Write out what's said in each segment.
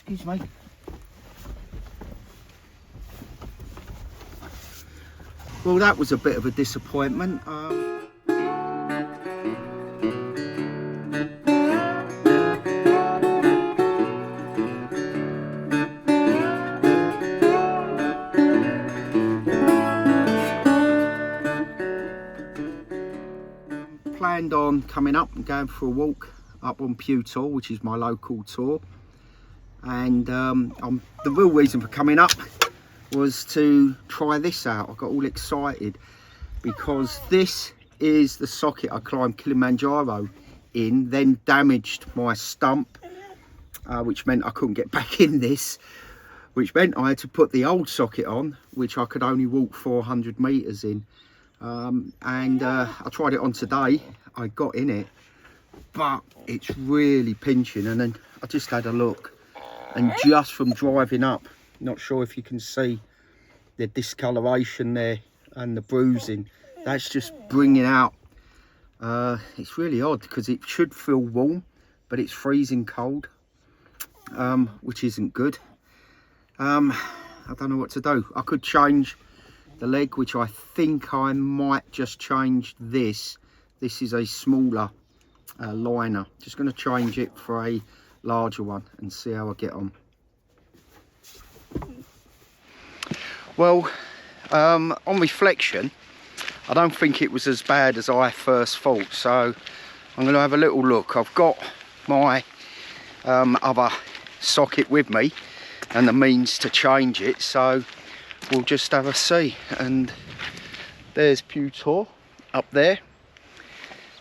Excuse me. Well, that was a bit of a disappointment. Planned on coming up and going for a walk up on Pew Tor, which is my local tour, and the real reason for coming up was to try this out. I got all excited because this is the socket I climbed Kilimanjaro in, then damaged my stump, which meant I couldn't get back in this, which meant I had to put the old socket on, which I could only walk 400 meters in. I tried it on today. I got in it, but it's really pinching. And then I just had a look, and just from driving up, not sure if you can see the discoloration there and the bruising, that's just bringing out. It's really odd because it should feel warm, but it's freezing cold, which isn't good. I don't know what to do. I could change the leg, which I think I might just change this. This is a smaller liner. Just going to change it for a larger one and see how I get on. Well, on reflection, I don't think it was as bad as I first thought, so I'm going to have a little look. I've got my other socket with me and the means to change it, so we'll just have a see. And there's Pew Tor up there,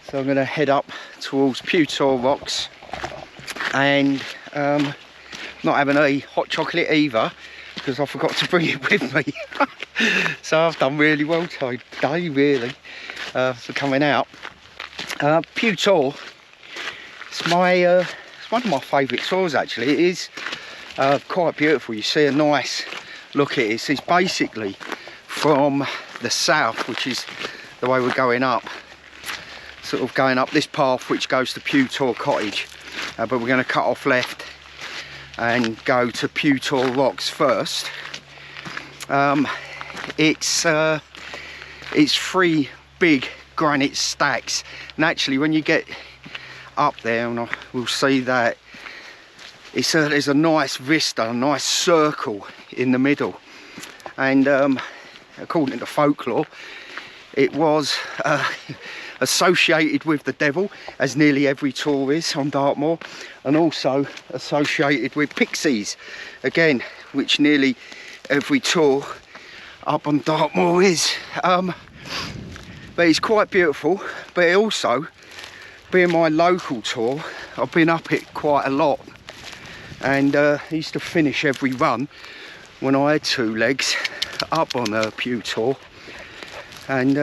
so I'm going to head up towards Pew Tor rocks, and not having a hot chocolate either because I forgot to bring it with me. So I've done really well today, really, for coming out. Pew Tor, it's one of my favourite tours actually. It is quite beautiful. You see a nice look at it. It's basically from the south, which is the way we're going up, sort of going up this path which goes to Pew Tor Cottage, but we're going to cut off left and go to Pew Tor rocks first. It's 3 big granite stacks, and actually when you get up there, and we'll see that there's a nice vista, a nice circle in the middle, and according to folklore, it was associated with the devil, as nearly every tour is on Dartmoor, and also associated with pixies, again, which nearly every tour up on Dartmoor is. But it's quite beautiful. But it also, being my local tour, I've been up it quite a lot, and I used to finish every run when I had 2 legs up on Pew Tor, and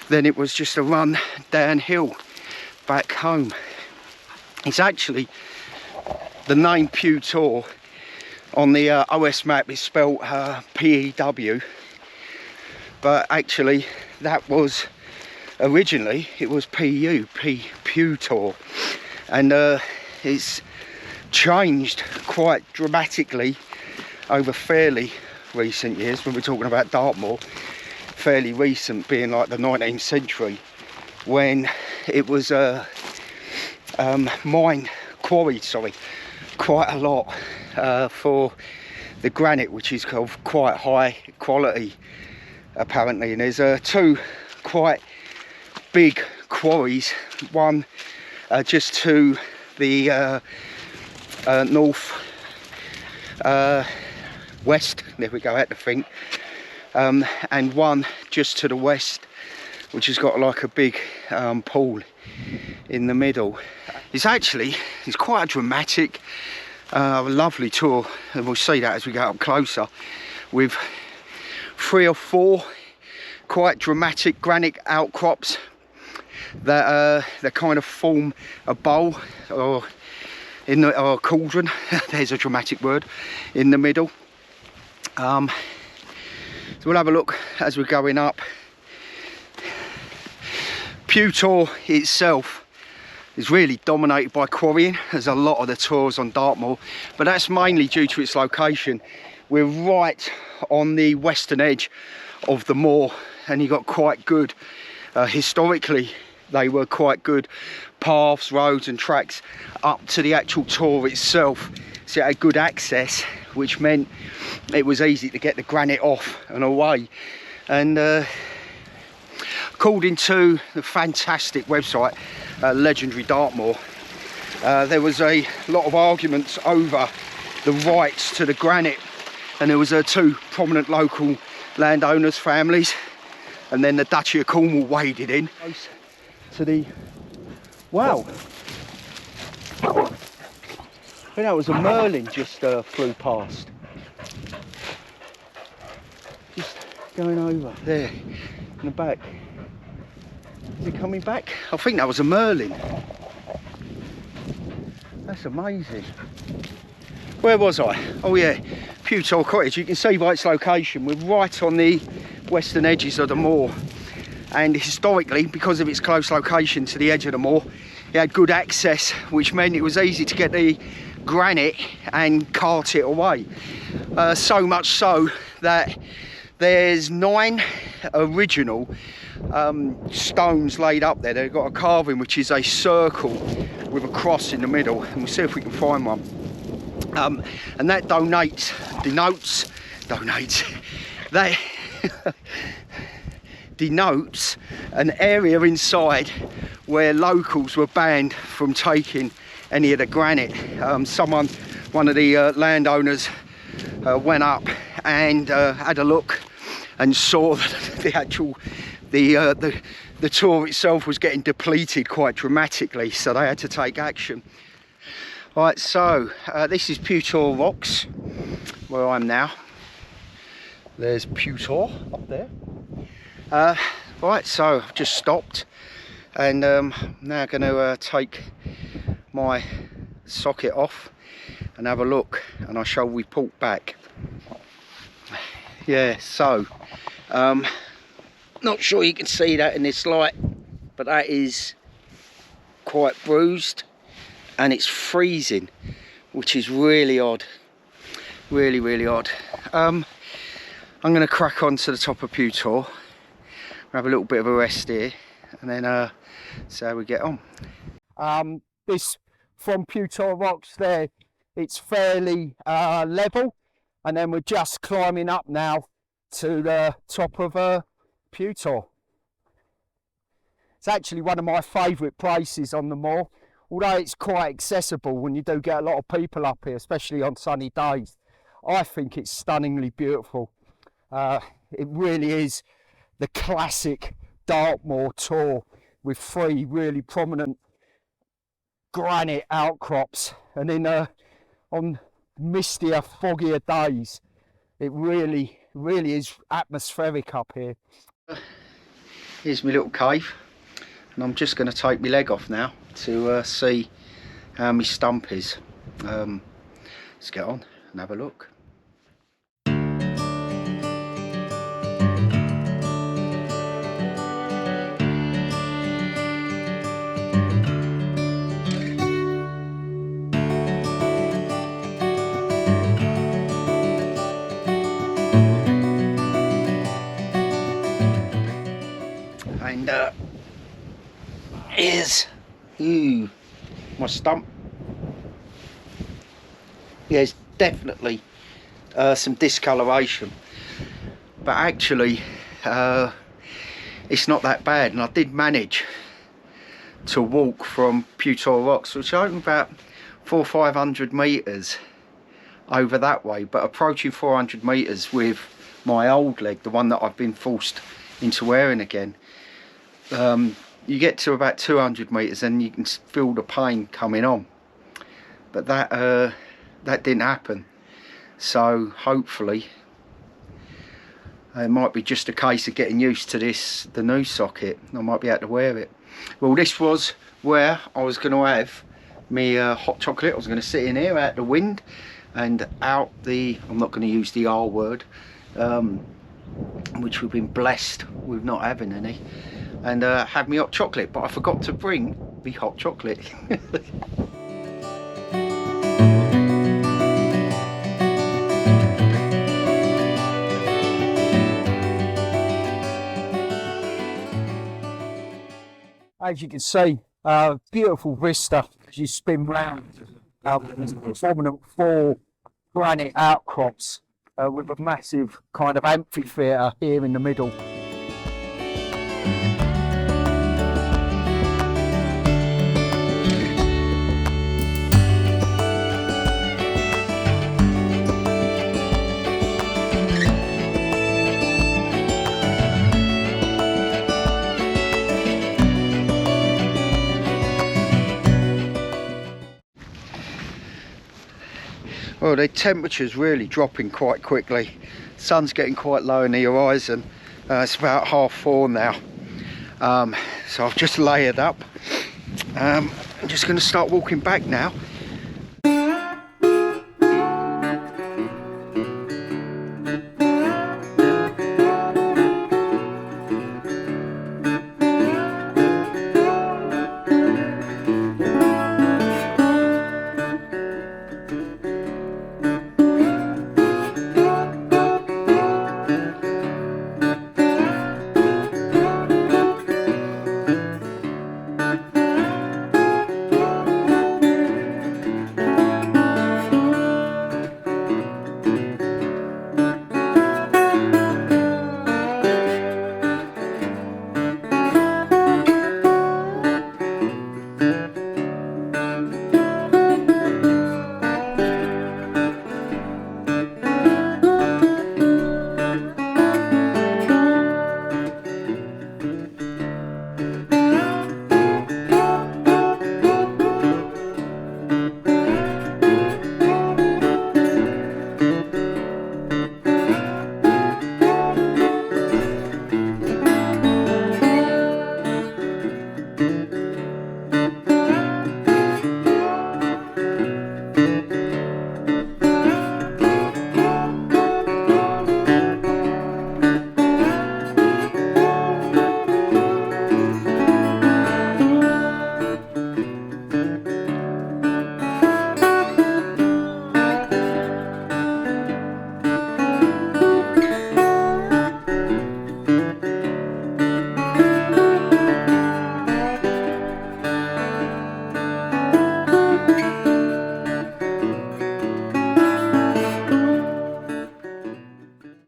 then it was just a run downhill back home. It's actually, the name Pew Tor on the OS map is spelled P-E-W, but actually that was originally, it was P-U, Pew Tor, and it's changed quite dramatically over fairly recent years. When we're talking about Dartmoor, fairly recent being like the 19th century, when it was quarried quite a lot for the granite, which is of quite high quality apparently. And there's 2 quite big quarries, one just to the north west, there we go, I had to think, and one just to the west, which has got like a big pool in the middle. It's quite a dramatic, lovely tour, and we'll see that as we go up closer, with 3 or 4 quite dramatic granite outcrops that kind of form a bowl, or a cauldron, there's a dramatic word, in the middle. So we'll have a look as we're going up. Pew Tor itself is really dominated by quarrying. There's a lot of the tours on Dartmoor, but that's mainly due to its location. We're right on the western edge of the moor, and you got quite good, historically they were quite good paths, roads and tracks up to the actual tour itself, so it had good access, which meant it was easy to get the granite off and away. And according to the fantastic website Legendary Dartmoor, there was a lot of arguments over the rights to the granite, and there was two prominent local landowners, families, and then the Duchy of Cornwall waded in to the, wow, I think that was a merlin just flew past, just going over there in the back. Is it coming back? I think that was a merlin. That's amazing. Where was I? Oh yeah, Pew Tor Cottage. You can see by its location, we're right on the western edges of the moor. And historically, because of its close location to the edge of the moor, it had good access, which meant it was easy to get the granite and cart it away. So much so that there's 9 original stones laid up there. They've got a carving which is a circle with a cross in the middle, and we'll see if we can find one. And that denotes an area inside where locals were banned from taking any of the granite. One of the landowners went up and had a look and saw that the tour itself was getting depleted quite dramatically, so they had to take action. Right, so this is Pew Tor Rocks, where I'm now. There's Pew Tor up there. Right, so I've just stopped, and I'm now going to take my socket off and have a look, and I shall report back. Yeah, so not sure you can see that in this light, but that is quite bruised and it's freezing, which is really odd, really odd. I'm going to crack on to the top of Pew Tor, have a little bit of a rest here, and then see how we get on. This from Pew Tor Rocks there, it's fairly level, and then we're just climbing up now to the top of Pew Tor. It's actually one of my favourite places on the moor, although it's quite accessible when you do get a lot of people up here, especially on sunny days. I think it's stunningly beautiful. It really is the classic Dartmoor tour with 3 really prominent granite outcrops, and then on mistier, foggier days, it really is atmospheric up here. Here's my little cave, and I'm just going to take my leg off now to see how my stump is. Let's get on and have a look. And here's my stump. Yeah, it's definitely some discoloration, but actually it's not that bad, and I did manage to walk from Pew Tor Rocks, which are about 400 or 500 metres over that way, but approaching 400 metres with my old leg, the one that I've been forced into wearing again. You get to about 200 metres and you can feel the pain coming on, but that didn't happen. So hopefully it might be just a case of getting used to the new socket. I might be able to wear it. Well, this was where I was going to have me hot chocolate. I was going to sit in here out the wind and out the, I'm not going to use the R word, which we've been blessed with not having any, and have me hot chocolate. But I forgot to bring be hot chocolate. As you can see, beautiful vista as you spin round, forming 4 granite outcrops with a massive kind of amphitheatre here in the middle. Well, the temperature's really dropping quite quickly. Sun's getting quite low in the horizon. It's about 4:30 now. So I've just layered up. I'm just going to start walking back now.